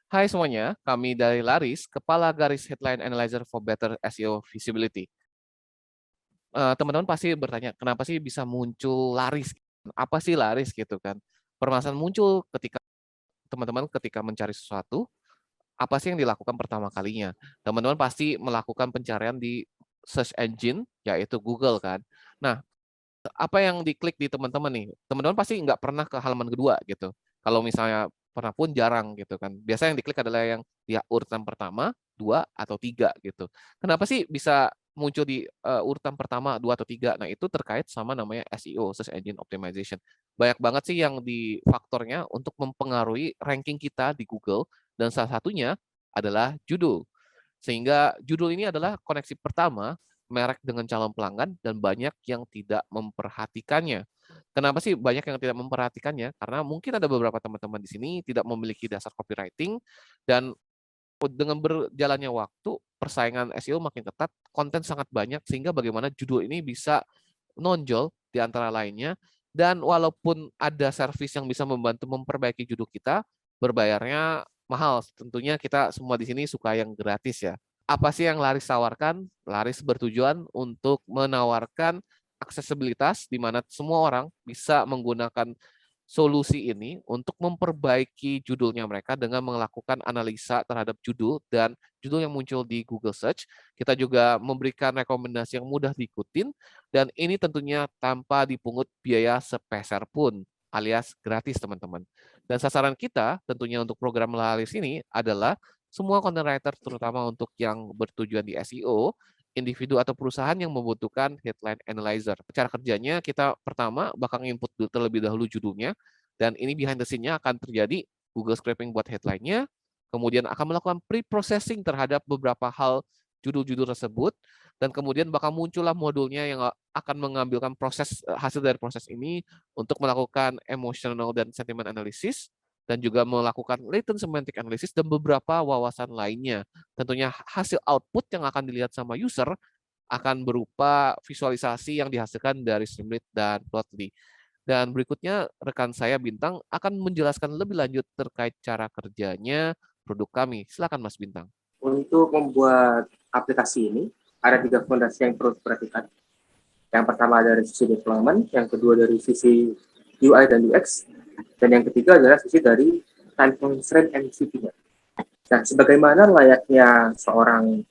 Hai semuanya, kami dari Laris, Kepala Garis Headline Analyzer for Better SEO Visibility. Teman-teman pasti bertanya, kenapa sih bisa muncul Laris? Apa sih Laris gitu kan? Permasalahan muncul ketika teman-teman ketika mencari sesuatu, apa sih yang dilakukan pertama kalinya? Teman-teman pasti melakukan pencarian di search engine, yaitu Google kan. Nah, apa yang diklik di teman-teman nih? Teman-teman pasti nggak pernah ke halaman kedua gitu. Kalau misalnya pernah pun jarang gitu kan. Biasa yang diklik adalah yang di urutan pertama, dua atau tiga gitu. Kenapa sih bisa muncul di urutan pertama, dua atau tiga? Nah itu terkait sama namanya SEO, Search Engine Optimization. Banyak banget sih yang di faktornya untuk mempengaruhi ranking kita di Google dan salah satunya adalah judul. Sehingga judul ini adalah koneksi pertama merek dengan calon pelanggan dan banyak yang tidak memperhatikannya. Kenapa sih banyak yang tidak memperhatikannya? Karena mungkin ada beberapa teman-teman di sini tidak memiliki dasar copywriting dan dengan berjalannya waktu, persaingan SEO makin ketat, konten sangat banyak sehingga bagaimana judul ini bisa nonjol di antara lainnya dan walaupun ada servis yang bisa membantu memperbaiki judul kita, berbayarnya mahal. Tentunya kita semua di sini suka yang gratis ya. Apa sih yang Laris tawarkan? Laris bertujuan untuk menawarkan aksesibilitas di mana semua orang bisa menggunakan solusi ini untuk memperbaiki judulnya mereka dengan melakukan analisa terhadap judul dan judul yang muncul di Google Search. Kita juga memberikan rekomendasi yang mudah diikutin dan ini tentunya tanpa dipungut biaya sepeser pun alias gratis teman-teman. Dan sasaran kita tentunya untuk program Laris ini adalah semua content writer terutama untuk yang bertujuan di SEO, individu atau perusahaan yang membutuhkan headline analyzer. Cara kerjanya kita pertama bakal input terlebih dahulu judulnya dan ini behind the scene-nya akan terjadi Google scraping buat headline-nya, kemudian akan melakukan pre-processing terhadap beberapa hal judul-judul tersebut dan kemudian bakal muncullah modulnya yang akan mengambilkan proses hasil dari proses ini untuk melakukan emotional dan sentiment analysis dan juga melakukan latent semantic analysis dan beberapa wawasan lainnya. Tentunya hasil output yang akan dilihat sama user akan berupa visualisasi yang dihasilkan dari Streamlit dan Plotly. Dan berikutnya rekan saya Bintang akan menjelaskan lebih lanjut terkait cara kerjanya produk kami. Silakan Mas Bintang. Untuk membuat aplikasi ini, ada 3 fondasi yang perlu diperhatikan. Yang pertama dari sisi deployment, yang kedua dari sisi UI dan UX, dan yang ketiga adalah sisi dari time constraint MCP-nya. Nah, sebagaimana layaknya seorang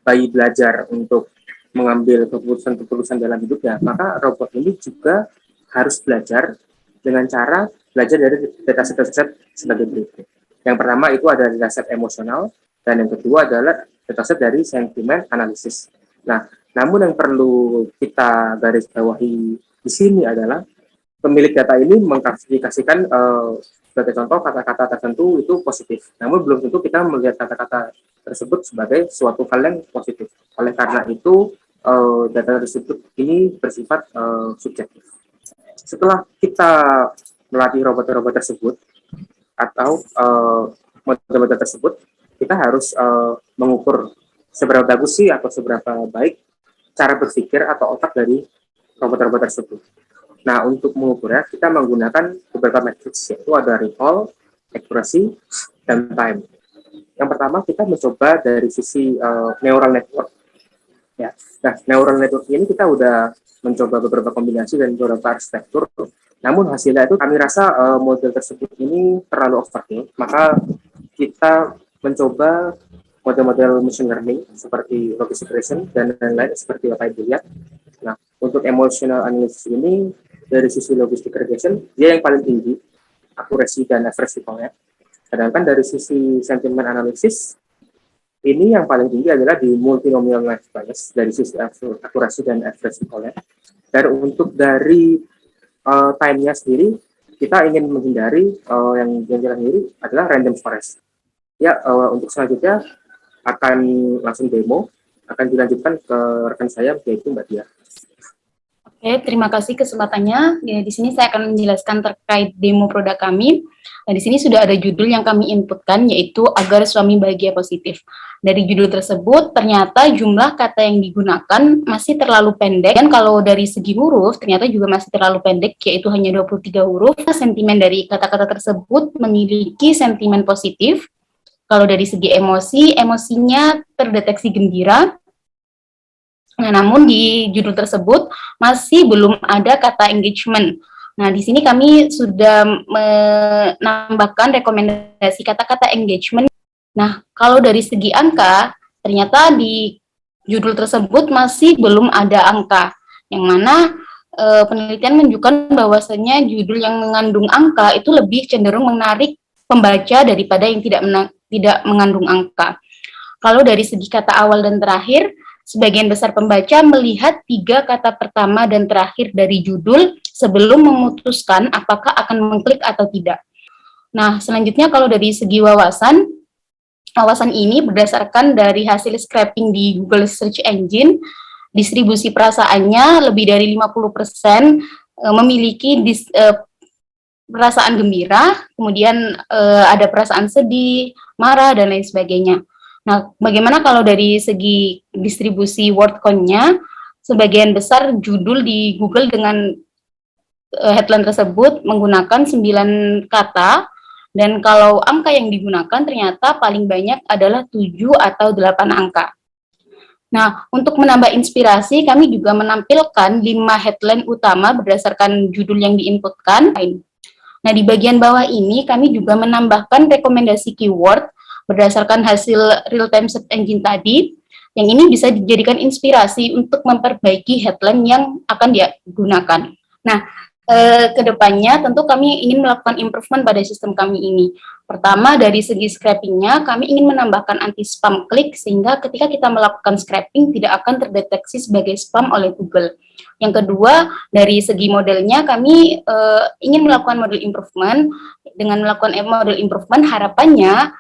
bayi belajar untuk mengambil keputusan-keputusan dalam hidupnya, maka robot ini juga harus belajar dengan cara belajar dari dataset sebagai berikut. Yang pertama itu ada dataset emosional, dan yang kedua adalah dataset dari sentiment analysis. Nah, namun yang perlu kita garis bawahi di sini adalah pemilik data ini mengklasifikasikan sebagai contoh kata-kata tertentu itu positif. Namun belum tentu kita melihat kata-kata tersebut sebagai suatu hal yang positif. Oleh karena itu data tersebut ini bersifat subjektif. Setelah kita melatih robot-robot tersebut atau model-model tersebut, kita harus mengukur seberapa bagus sih atau seberapa baik cara berpikir atau otak dari robot-robot tersebut. Nah, untuk mengukurnya, kita menggunakan beberapa matriks, yaitu ada recall, accuracy, dan time. Yang pertama, kita mencoba dari sisi neural network. Ya. Nah, neural network ini kita udah mencoba beberapa kombinasi dan beberapa arsitektur. Namun hasilnya itu kami rasa model tersebut ini terlalu overkill. Maka kita mencoba model-model machine learning seperti logistic regression dan lain-lain seperti apa yang dilihat. Nah, untuk emotional analysis ini dari sisi logistic regression dia yang paling tinggi akurasi dan average recall-nya. Sedangkan dari sisi sentiment analysis ini yang paling tinggi adalah di multinomial life bias dari sisi akurasi dan average recall-nya. Dan untuk dari time-nya sendiri kita ingin menghindari yang jalan sendiri adalah random forest. Ya, untuk selanjutnya akan langsung demo, akan dilanjutkan ke rekan saya yaitu Mbak Dia. Oke, terima kasih kesempatannya. Ya, di sini saya akan menjelaskan terkait demo produk kami. Nah, di sini sudah ada judul yang kami inputkan, yaitu agar suami bahagia positif. Dari judul tersebut, ternyata jumlah kata yang digunakan masih terlalu pendek. Dan kalau dari segi huruf, ternyata juga masih terlalu pendek, yaitu hanya 23 huruf. Sentimen dari kata-kata tersebut memiliki sentimen positif, Kalau dari segi emosi, emosinya terdeteksi gembira. Nah, namun di judul tersebut masih belum ada kata engagement. Nah, di sini kami sudah menambahkan rekomendasi kata-kata engagement. Nah, kalau dari segi angka, ternyata di judul tersebut masih belum ada angka, yang mana penelitian menunjukkan bahwasanya judul yang mengandung angka itu lebih cenderung menarik pembaca daripada yang tidak mengandung angka. Kalau dari segi kata awal dan terakhir, sebagian besar pembaca melihat 3 kata pertama dan terakhir dari judul sebelum memutuskan apakah akan mengklik atau tidak. Nah, selanjutnya kalau dari segi wawasan ini berdasarkan dari hasil scraping di Google Search Engine, distribusi perasaannya lebih dari 50% memiliki perasaan gembira, kemudian ada perasaan sedih, marah, dan lain sebagainya. Nah, bagaimana kalau dari segi distribusi word count-nya, sebagian besar judul di Google dengan headline tersebut menggunakan 9 kata, dan kalau angka yang digunakan ternyata paling banyak adalah 7 atau 8 angka. Nah, untuk menambah inspirasi, kami juga menampilkan 5 headline utama berdasarkan judul yang diinputkan. Nah, di bagian bawah ini kami juga menambahkan rekomendasi keyword berdasarkan hasil real-time search engine tadi, yang ini bisa dijadikan inspirasi untuk memperbaiki headline yang akan digunakan. Nah, kedepannya tentu kami ingin melakukan improvement pada sistem kami ini. Pertama, dari segi scraping-nya, kami ingin menambahkan anti-spam klik, sehingga ketika kita melakukan scraping tidak akan terdeteksi sebagai spam oleh Google. Yang kedua, dari segi modelnya, kami ingin melakukan model improvement. Dengan melakukan model improvement, harapannya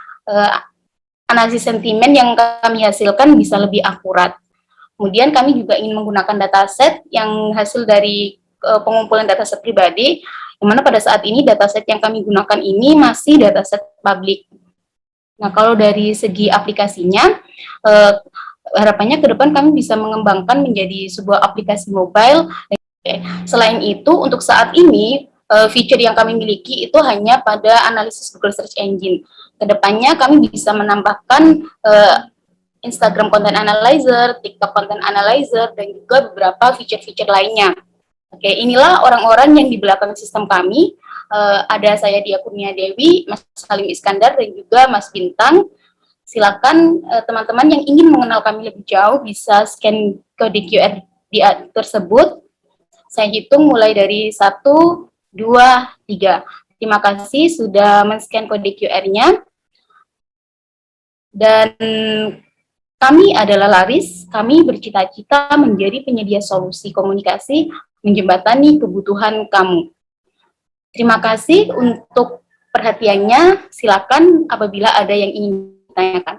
analisis sentimen yang kami hasilkan bisa lebih akurat. Kemudian kami juga ingin menggunakan dataset yang hasil dari pengumpulan dataset pribadi, yang mana pada saat ini dataset yang kami gunakan ini masih dataset publik. Nah, kalau dari segi aplikasinya, harapannya ke depan kami bisa mengembangkan menjadi sebuah aplikasi mobile. Selain itu, untuk saat ini, feature yang kami miliki itu hanya pada analisis Google Search Engine. Kedepannya kami bisa menambahkan Instagram Content Analyzer, TikTok Content Analyzer, dan juga beberapa feature-feature lainnya. Oke, inilah orang-orang yang di belakang sistem kami. Ada saya Dia Kurnia Dewi, Mas Salim Iskandar, dan juga Mas Bintang. Silakan teman-teman yang ingin mengenal kami lebih jauh bisa scan kode QR di tersebut. Saya hitung mulai dari 1, 2, 3. Terima kasih sudah men-scan kode QR-nya. Dan kami adalah Laris, kami bercita-cita menjadi penyedia solusi komunikasi menjembatani kebutuhan kamu. Terima kasih untuk perhatiannya, silakan apabila ada yang ingin ditanyakan.